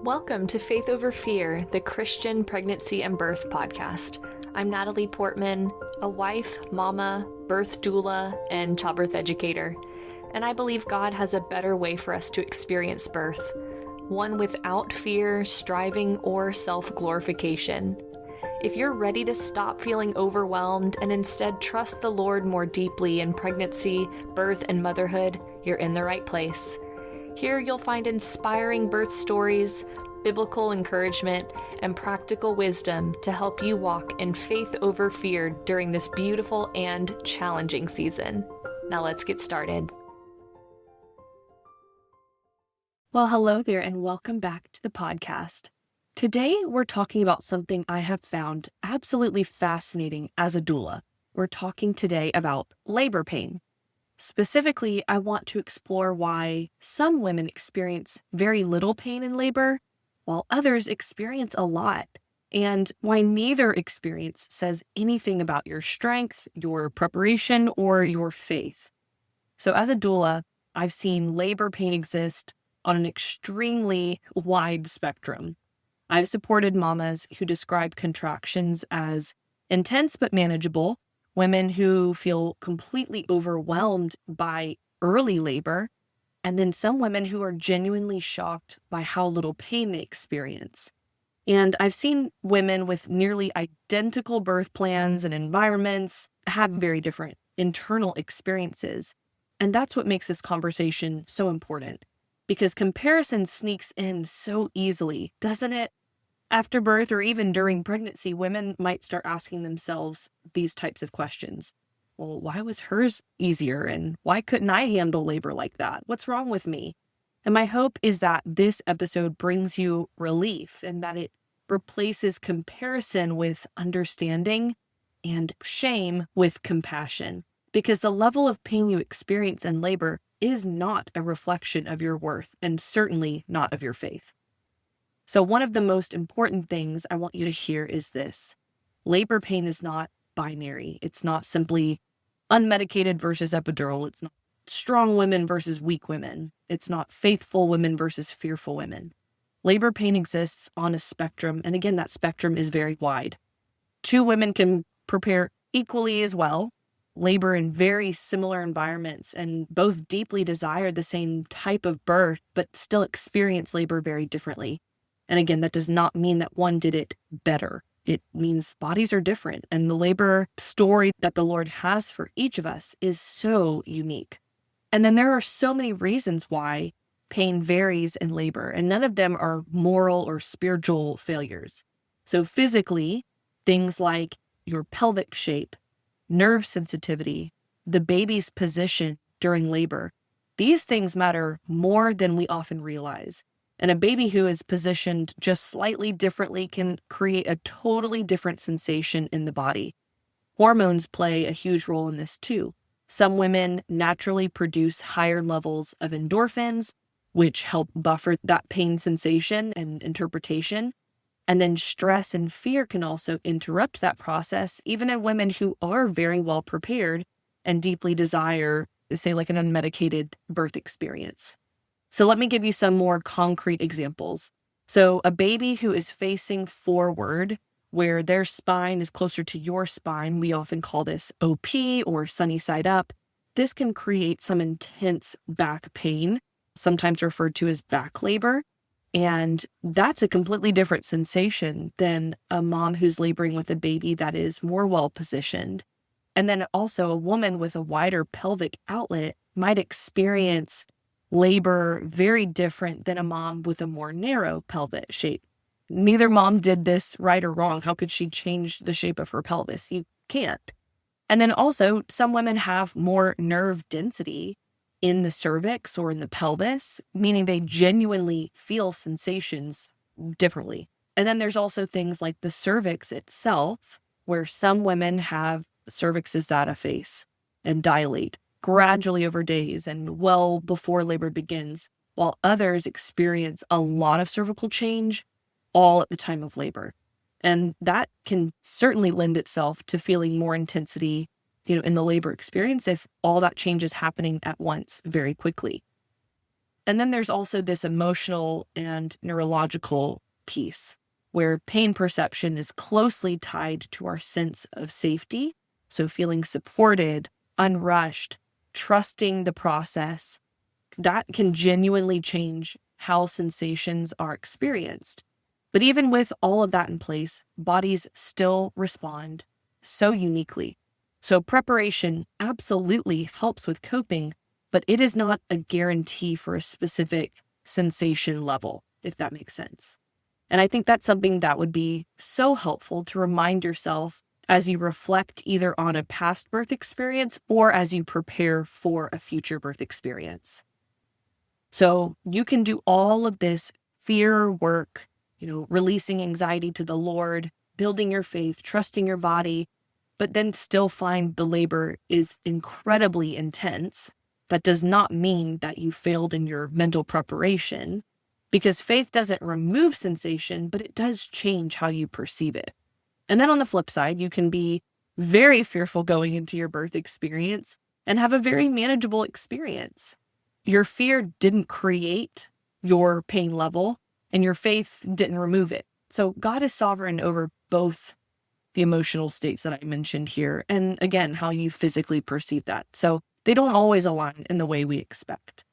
Welcome to Faith Over Fear, the Christian Pregnancy and Birth podcast. I'm Natalie Portman, a wife, mama, birth doula, and childbirth educator. And I believe God has a better way for us to experience birth, one without fear, striving, or self-glorification. If you're ready to stop feeling overwhelmed and instead trust the Lord more deeply in pregnancy, birth, and motherhood, you're in the right place. Here you'll find inspiring birth stories, biblical encouragement, and practical wisdom to help you walk in faith over fear during this beautiful and challenging season. Now let's get started. Well, hello there, and welcome back to the podcast. Today, we're talking about something I have found absolutely fascinating as a doula. We're talking today about labor pain. Specifically, I want to explore why some women experience very little pain in labor, while others experience a lot, and why neither experience says anything about your strength, your preparation, or your faith. So as a doula, I've seen labor pain exist on an extremely wide spectrum. I've supported mamas who describe contractions as intense but manageable, women who feel completely overwhelmed by early labor, and then some women who are genuinely shocked by how little pain they experience. And I've seen women with nearly identical birth plans and environments have very different internal experiences. And that's what makes this conversation so important, because comparison sneaks in so easily, doesn't it? After birth or even during pregnancy, women might start asking themselves these types of questions. Well, why was hers easier? And why couldn't I handle labor like that? What's wrong with me? And my hope is that this episode brings you relief and that it replaces comparison with understanding and shame with compassion. Because the level of pain you experience in labor is not a reflection of your worth and certainly not of your faith. So one of the most important things I want you to hear is this. Labor pain is not binary. It's not simply unmedicated versus epidural. It's not strong women versus weak women. It's not faithful women versus fearful women. Labor pain exists on a spectrum, and again, that spectrum is very wide. Two women can prepare equally as well, labor in very similar environments, and both deeply desire the same type of birth, but still experience labor very differently. And again, that does not mean that one did it better. It means bodies are different. And the labor story that the Lord has for each of us is so unique. And then there are so many reasons why pain varies in labor, and none of them are moral or spiritual failures. So physically, things like your pelvic shape, nerve sensitivity, the baby's position during labor, these things matter more than we often realize. And a baby who is positioned just slightly differently can create a totally different sensation in the body. Hormones play a huge role in this too. Some women naturally produce higher levels of endorphins, which help buffer that pain sensation and interpretation. And then stress and fear can also interrupt that process, even in women who are very well prepared and deeply desire, say, like an unmedicated birth experience. So let me give you some more concrete examples. So a baby who is facing forward, where their spine is closer to your spine, we often call this OP or sunny side up. This can create some intense back pain, sometimes referred to as back labor. And that's a completely different sensation than a mom who's laboring with a baby that is more well positioned. And then also a woman with a wider pelvic outlet might experience labor very different than a mom with a more narrow pelvic shape. Neither mom did this right or wrong. How could she change the shape of her pelvis? You can't. And then also some women have more nerve density in the cervix or in the pelvis, meaning they genuinely feel sensations differently. And then there's also things like the cervix itself, where some women have cervixes that efface and dilate gradually over days and well before labor begins, while others experience a lot of cervical change all at the time of labor. And that can certainly lend itself to feeling more intensity, in the labor experience if all that change is happening at once very quickly. And then there's also this emotional and neurological piece where pain perception is closely tied to our sense of safety. So feeling supported, unrushed, trusting the process, that can genuinely change how sensations are experienced. But even with all of that in place, bodies still respond so uniquely. So preparation absolutely helps with coping, but it is not a guarantee for a specific sensation level, if that makes sense. And I think that's something that would be so helpful to remind yourself as you reflect either on a past birth experience or as you prepare for a future birth experience. So you can do all of this fear work, releasing anxiety to the Lord, building your faith, trusting your body, but then still find the labor is incredibly intense. That does not mean that you failed in your mental preparation, because faith doesn't remove sensation, but it does change how you perceive it. And then on the flip side, you can be very fearful going into your birth experience and have a very manageable experience. Your fear didn't create your pain level, and your faith didn't remove it. So God is sovereign over both the emotional states that I mentioned here, and again, how you physically perceive that. So they don't always align in the way we expect.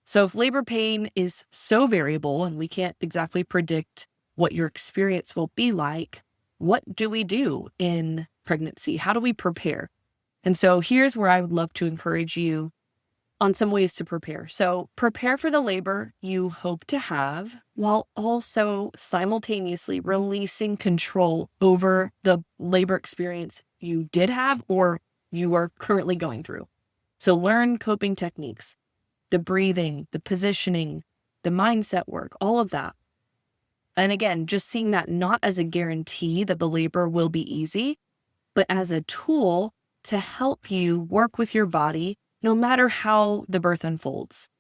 So if labor pain is so variable and we can't exactly predict what your experience will be like, what do we do in pregnancy? How do we prepare? And so here's where I would love to encourage you on some ways to prepare. So prepare for the labor you hope to have while also simultaneously releasing control over the labor experience you did have or you are currently going through. So learn coping techniques, the breathing, the positioning, the mindset work, all of that. And again, just seeing that not as a guarantee that the labor will be easy, but as a tool to help you work with your body no matter how the birth unfolds.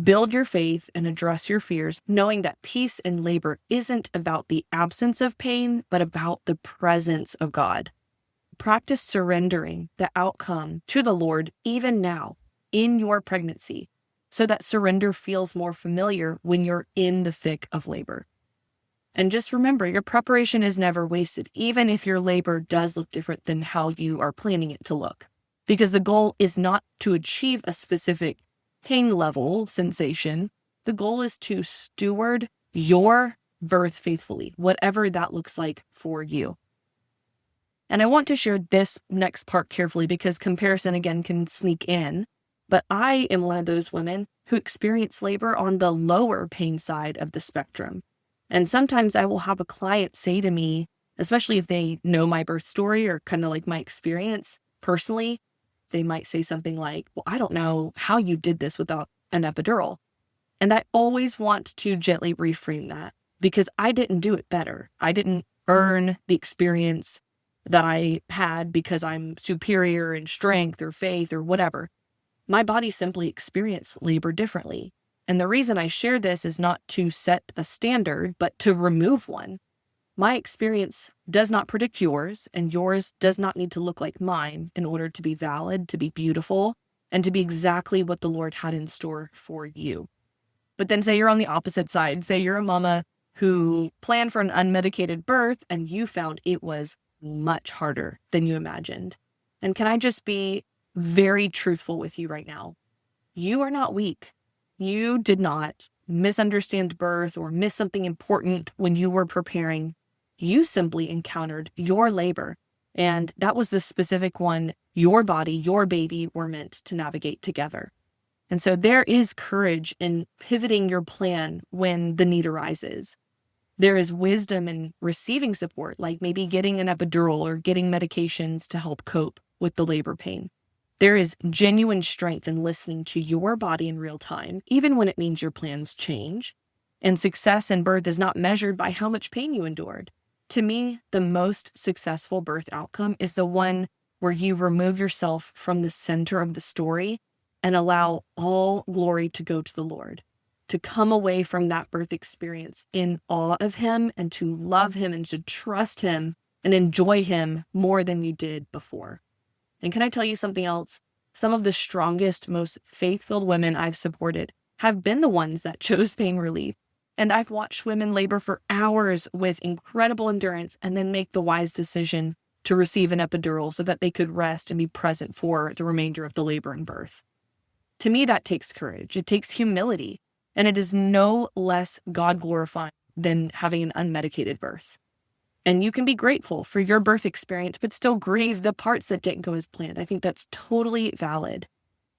Build your faith and address your fears, knowing that peace in labor isn't about the absence of pain, but about the presence of God. Practice surrendering the outcome to the Lord even now in your pregnancy, so that surrender feels more familiar when you're in the thick of labor. And just remember, your preparation is never wasted, even if your labor does look different than how you are planning it to look. Because the goal is not to achieve a specific pain level sensation. The goal is to steward your birth faithfully, whatever that looks like for you. And I want to share this next part carefully because comparison again can sneak in. But I am one of those women who experience labor on the lower pain side of the spectrum. And sometimes I will have a client say to me, especially if they know my birth story or kind of like my experience personally, they might say something like, well, I don't know how you did this without an epidural. And I always want to gently reframe that because I didn't do it better. I didn't earn the experience that I had because I'm superior in strength or faith or whatever. My body simply experienced labor differently. And the reason I share this is not to set a standard, but to remove one. My experience does not predict yours, and yours does not need to look like mine in order to be valid, to be beautiful, and to be exactly what the Lord had in store for you. But then say you're on the opposite side. Say you're a mama who planned for an unmedicated birth, and you found it was much harder than you imagined. And can I just be very truthful with you right now? You are not weak. You did not misunderstand birth or miss something important when you were preparing. You simply encountered your labor, and that was the specific one your body, your baby were meant to navigate together. And so there is courage in pivoting your plan when the need arises. There is wisdom in receiving support, like maybe getting an epidural or getting medications to help cope with the labor pain. There is genuine strength in listening to your body in real time, even when it means your plans change. And success in birth is not measured by how much pain you endured. To me, the most successful birth outcome is the one where you remove yourself from the center of the story and allow all glory to go to the Lord, to come away from that birth experience in awe of Him and to love Him and to trust Him and enjoy Him more than you did before. And can I tell you something else? Some of the strongest, most faith-filled women I've supported have been the ones that chose pain relief. And I've watched women labor for hours with incredible endurance and then make the wise decision to receive an epidural so that they could rest and be present for the remainder of the labor and birth. To me, that takes courage. It takes humility. And it is no less God-glorifying than having an unmedicated birth. And you can be grateful for your birth experience, but still grieve the parts that didn't go as planned. I think that's totally valid.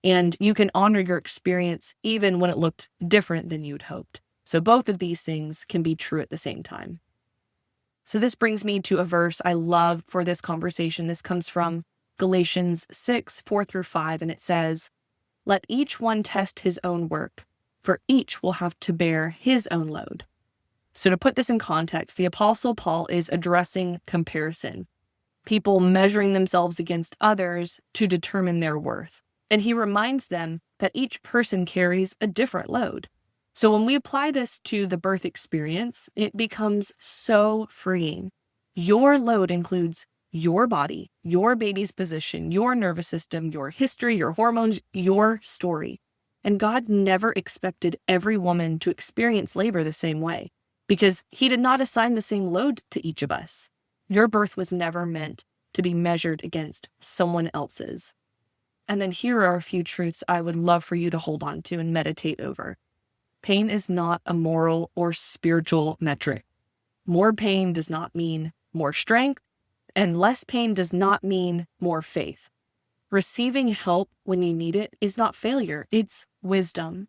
And you can honor your experience even when it looked different than you'd hoped. So both of these things can be true at the same time. So this brings me to a verse I love for this conversation. This comes from Galatians 6, 4-5, and it says, "Let each one test his own work, for each will have to bear his own load." So to put this in context, the Apostle Paul is addressing comparison, people measuring themselves against others to determine their worth. And he reminds them that each person carries a different load. So when we apply this to the birth experience, it becomes so freeing. Your load includes your body, your baby's position, your nervous system, your history, your hormones, your story. And God never expected every woman to experience labor the same way because he did not assign the same load to each of us. Your birth was never meant to be measured against someone else's. And then here are a few truths I would love for you to hold on to and meditate over. Pain is not a moral or spiritual metric. More pain does not mean more strength, and less pain does not mean more faith. Receiving help when you need it is not failure, it's wisdom.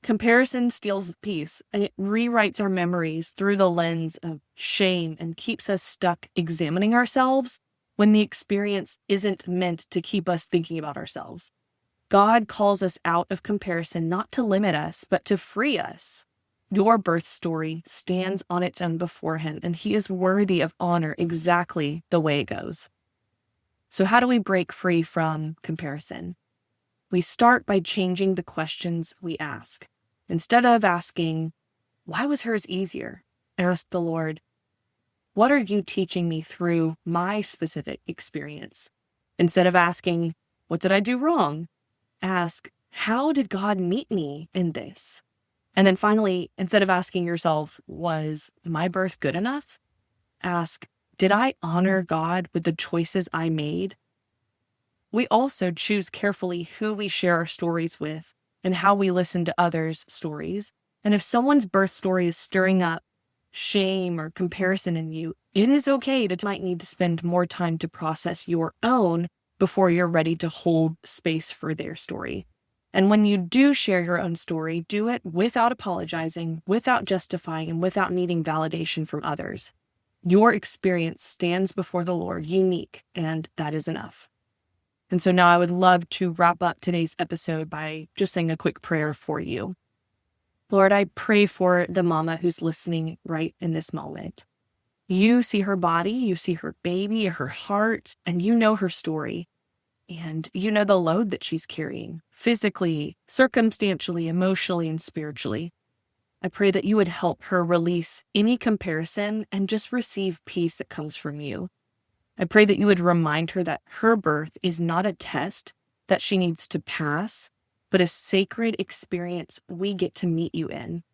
Comparison steals peace, and it rewrites our memories through the lens of shame and keeps us stuck examining ourselves when the experience isn't meant to keep us thinking about ourselves. God calls us out of comparison not to limit us, but to free us. Your birth story stands on its own before him, and he is worthy of honor exactly the way it goes. So how do we break free from comparison? We start by changing the questions we ask. Instead of asking, "Why was hers easier?" ask the Lord, "What are you teaching me through my specific experience?" Instead of asking, "What did I do wrong?" ask, "How did God meet me in this?" And then finally, instead of asking yourself, "Was my birth good enough?" ask, "Did I honor God with the choices I made?" We also choose carefully who we share our stories with and how we listen to others' stories. And if someone's birth story is stirring up shame or comparison in you, it is okay to might need to spend more time to process your own before you're ready to hold space for their story. And when you do share your own story, do it without apologizing, without justifying, and without needing validation from others. Your experience stands before the Lord unique, and that is enough. And so now I would love to wrap up today's episode by just saying a quick prayer for you. Lord, I pray for the mama who's listening right in this moment. You see her body, you see her baby, her heart, and you know her story. And you know the load that she's carrying, physically, circumstantially, emotionally, and spiritually. I pray that you would help her release any comparison and just receive peace that comes from you. I pray that you would remind her that her birth is not a test that she needs to pass, but a sacred experience we get to meet you in.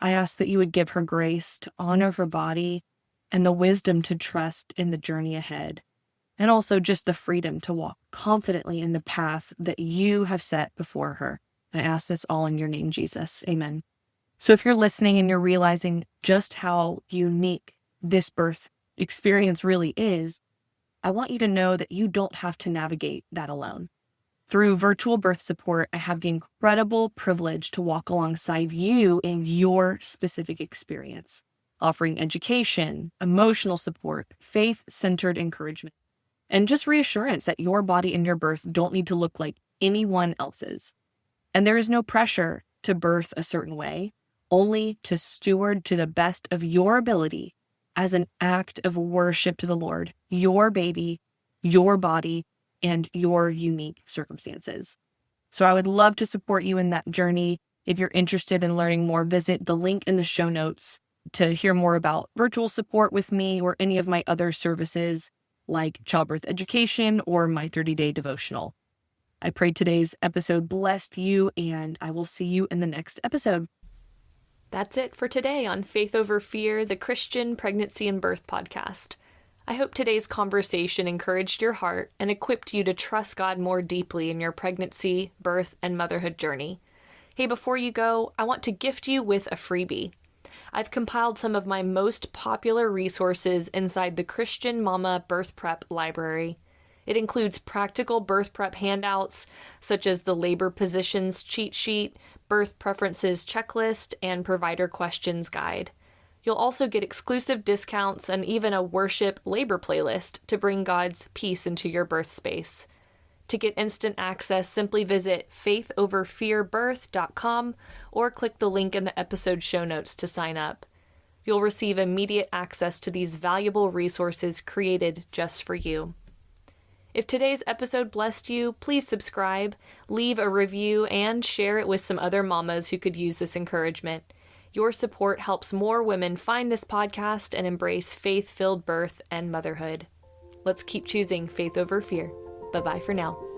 I ask that you would give her grace to honor her body and the wisdom to trust in the journey ahead, and also just the freedom to walk confidently in the path that you have set before her. I ask this all in your name, Jesus. Amen. So if you're listening and you're realizing just how unique this birth experience really is, I want you to know that you don't have to navigate that alone. Through virtual birth support, I have the incredible privilege to walk alongside you in your specific experience, offering education, emotional support, faith-centered encouragement, and just reassurance that your body and your birth don't need to look like anyone else's. And there is no pressure to birth a certain way, only to steward to the best of your ability as an act of worship to the Lord, your baby, your body, and your unique circumstances. So I would love to support you in that journey. If you're interested in learning more, visit the link in the show notes to hear more about virtual support with me or any of my other services like childbirth education or my 30-day devotional. I pray today's episode blessed you, and I will see you in the next episode. That's it for today on Faith Over Fear, the Christian Pregnancy and Birth podcast. I hope today's conversation encouraged your heart and equipped you to trust God more deeply in your pregnancy, birth, and motherhood journey. Hey, before you go, I want to gift you with a freebie. I've compiled some of my most popular resources inside the Christian Mama Birth Prep Library. It includes practical birth prep handouts, such as the labor positions cheat sheet, birth preferences checklist, and provider questions guide. You'll also get exclusive discounts and even a worship labor playlist to bring God's peace into your birth space. To get instant access, simply visit faithoverfearbirth.com or click the link in the episode show notes to sign up. You'll receive immediate access to these valuable resources created just for you. If today's episode blessed you, please subscribe, leave a review, and share it with some other mamas who could use this encouragement. Your support helps more women find this podcast and embrace faith-filled birth and motherhood. Let's keep choosing faith over fear. Bye-bye for now.